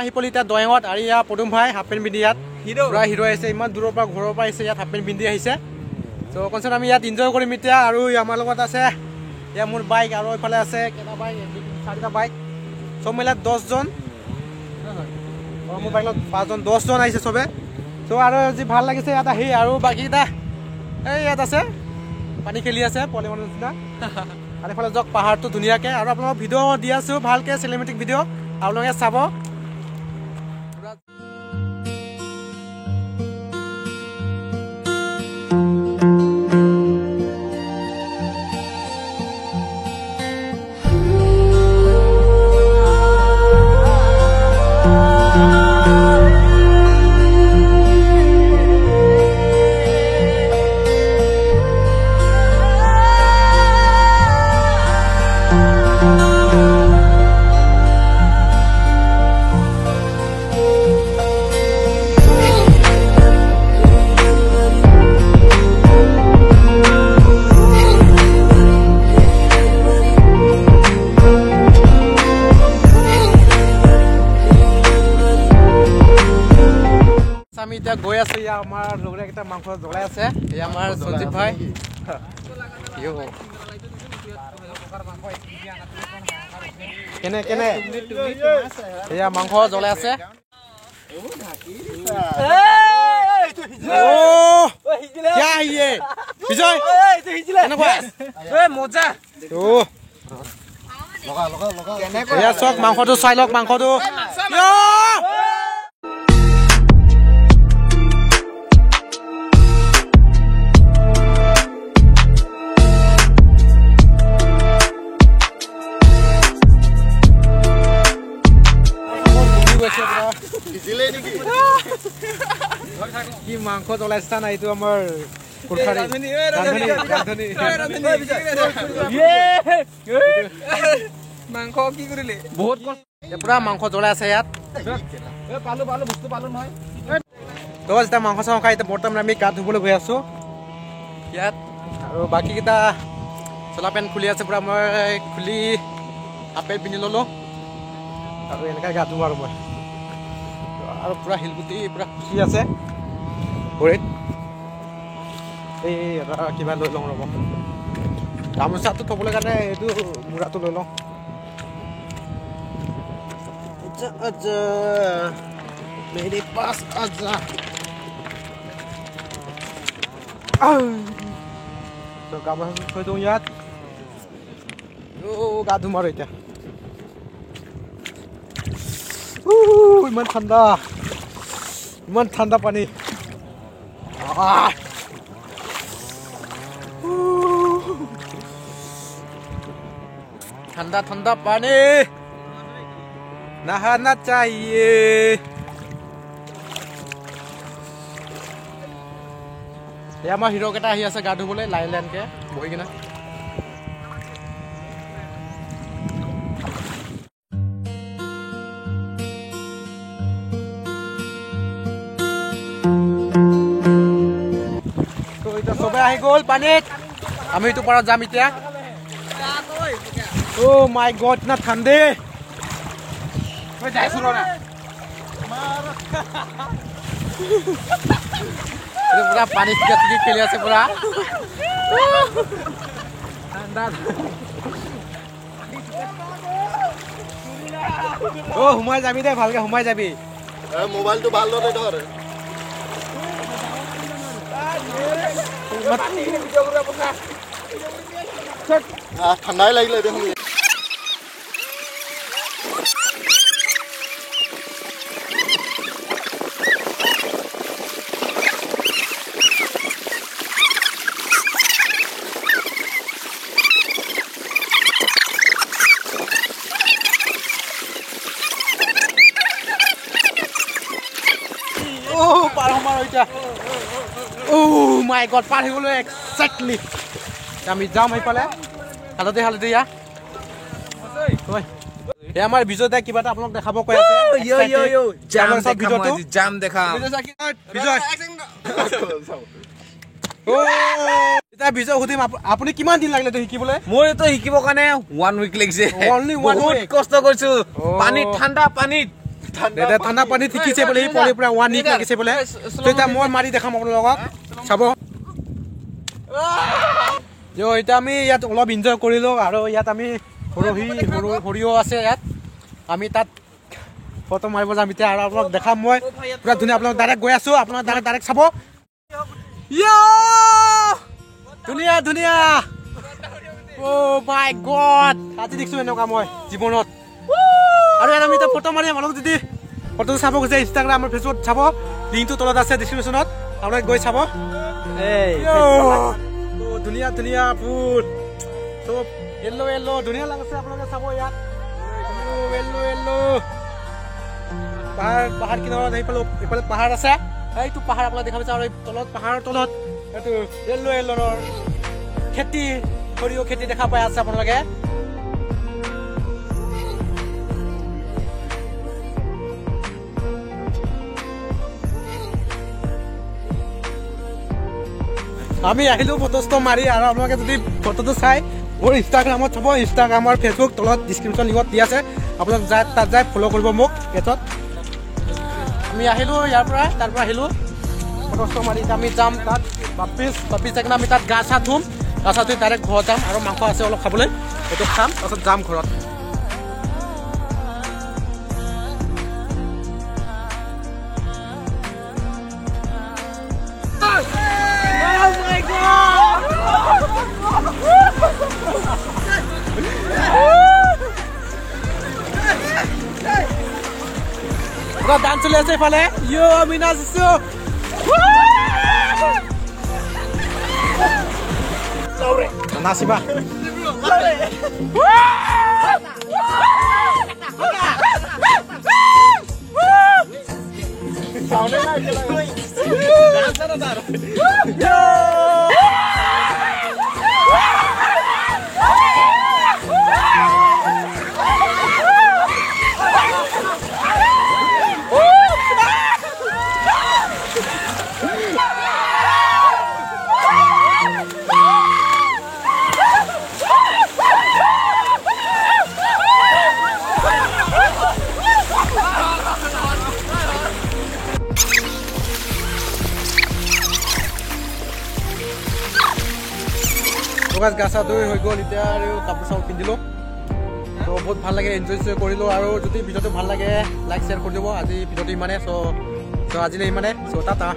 আহি পলি এতিয়া দয়ঙত আৰু ইয়াৰ পদুম ভাই হাফ পেণ্ট পিন্ধি ইয়াত পুৰা হিৰো আহিছে ইমান দূৰৰ পৰা ঘৰৰ পৰা আহিছে ইয়াত হাফ পেণ্ট পিন্ধি আহিছে ত' কনচাৰ্ট আমি ইয়াত এনজয় কৰিম এতিয়া আৰু আমাৰ লগত আছে ইয়াৰ মোৰ বাইক আৰু এইফালে আছে কেইটা বাইক 4টা বাইক চব মিলাই 10জন মোৰ বাইকত 5জন 10জন আহিছে চবে ত' আৰু যি ভাল লাগিছে ইয়াত আহি আৰু বাকীকেইটা এই ইয়াত আছে পানী খেলি আছে পোৱালি মানুহৰ নিচিনা আৰু এইফালে যাওক পাহাৰটো ধুনীয়াকৈ আৰু আপোনালোকক ভিডিঅ' দি আছোঁ ভালকৈ চিনেমেটিক ভিডিঅ' আপোনালোকে চাব আমি এতিয়া গৈ আছো ইয়া আমাৰ লগৰে একটা মাংস জ্বলাই আছে ইয়া আমাৰ সঞ্জীৱ ভাই কেনে কেনে ইয়া মাংস জ্বলাই আছে বিজয় মজা চক মাংসটো চাই লওক মাংসটো কি মাংস জ্বলাইছা না এইটো আমাৰ মাংস কি কৰিলে বহুত পুৰা মাংস জ্বলাই আছে ইয়াত তো যেতিয়া মাংস চাংস খাই এতিয়া বৰ্তমান আমি গা ধুবলৈ গৈ আছো ইয়াত আৰু বাকীকেইটা চলা পেণ্ট খুলি আছে পুৰা মই খুলি আপেল পিন্ধি ল'লোঁ আৰু এনেকৈ গা ধুম আৰু মই আৰু পুৰা শিলগুটি পুৰা খুচি আছে ভৰিত এই কিবা লৈ লওঁ ৰ'ব গামোচাটো থ'বলৈ কাৰণে এইটো মূৰাটো লৈ লওঁ মেৰে পাছ আজা গামোচাটো থৈ দিওঁ ইয়াত গা ধুম আৰু এতিয়া ইমান ঠাণ্ডা পানী ঠাণ্ডা পানী नहाना चाहिए আমাৰ হিৰো কেইটা আহি আছে গা ধুবলৈ লাইন লাইনকে বহি কিনা চবে আহি গ'ল পানীত আমি এইটো পাৰত যাম এতিয়া অ' মাই গড না ঠাণ্ডে পুৰা পানী টিকি খেলি আছে পুৰা সোমাই যাবি দে ভালকে সোমাই যাবি মোবাইলটো ভাল ধৰে ধৰ ঠাণ্ডাই লাগিলে দেখোন Oh my god, পাৰ হৈ গ'লো এক্সেক্টলি আমি যাম এইফালে হালধীয়া আমাৰ বিজয়দা কিবা এটা আপোনাক দেখাব কৈ আছে জাম দেখা বিজয় সুধিম আপুনি কিমান দিন লাগিলে শিকিবলৈ মোৰ এইটো শিকিবৰ কাৰণে 1 উইক লাগিছে বহুত কষ্ট কৰিছো পানীত ঠাণ্ডা পানীত ঠাণ্ডা পানী শিকিছে বোলে সি পলিৰ পৰা 1 উইক লাগিছে বোলে তেতিয়া মই মাৰি দেখাম আপোনালোকক চাব এতিয়া আমি ইয়াত অলপ এনজয় কৰিলোঁ আৰু ইয়াত আমি সৰিয়হ আছে ইয়াত আমি তাত ফটো মাৰিব যাম এতিয়া আৰু আপোনালোক দেখাম মই পুৰা ধুনীয়া আপোনালোক ডাইৰেক্ট গৈ আছোঁ আপোনালোক ডাইৰেক্ট চাব ধুনীয়া ধুনীয়া অ' মাই গড আজি দেখিছোঁ এনেকুৱা মই জীৱনত আৰু ইয়াত আমি এতিয়া ফটো মাৰিম আপোনালোক যদি ফটো চাব গৈছে ইনষ্টাগ্ৰাম আৰু ফেচবুকত চাব লিংকটো তলত আছে ডিছক্ৰিপশ্যনত আপোনালোকে গৈ চাব ধুনীয়া ধুনীয়া ফুল চব য়েল্ল' য়েল্ল' ধুনীয়া লাগিছে আপোনালোকে চাব ইয়াত য়েল্ল' পাহাৰ কিনাৰত এইফালে পাহাৰ আছে এইটো পাহাৰ আপোনালোকে দেখা পাইছে আৰু তলত পাহাৰৰ তলত এইটো য়েল্লৰ খেতি সৰিয়হ খেতি দেখা পাই আছে আপোনালোকে আমি আহিলোঁ ফটো মাৰি আৰু আপোনালোকে যদি ফটোটো চাই মোৰ ইনষ্টাগ্ৰামত চাব ইনষ্টাগ্ৰাম আৰু ফেচবুক তলত ডিছক্ৰিপশ্যন লিংকত দি আছে আপোনালোক তাত যাই ফ'ল' কৰিব মোক পেজত আমি আহিলোঁ ইয়াৰ পৰা তাৰ পৰা আহিলোঁ ফটো মাৰি আমি যাম তাত বাপিছ যাই আমি তাত গা চা ধুম গা চা ধুই ডাইৰেক্ট ঘৰত যাম আৰু মাংস আছে অলপ খাবলৈ সেইটো খাম তাৰপিছত যাম ঘৰত ডান্স চলি আছে এইফালে আমি নাচিছো নাচিবা গা চা ধুই হৈ গ'ল এতিয়া আৰু কাপোৰ চাপোৰ পিন্ধিলোঁ ত' বহুত ভাল লাগে এনজয় কৰিলোঁ আৰু যদি ভিডিঅ'টো ভাল লাগে লাইক শ্বেয়াৰ কৰি দিব আজি ভিডিঅ'টো ইমানে চ' আজিলৈ ইমানে চ' টাটা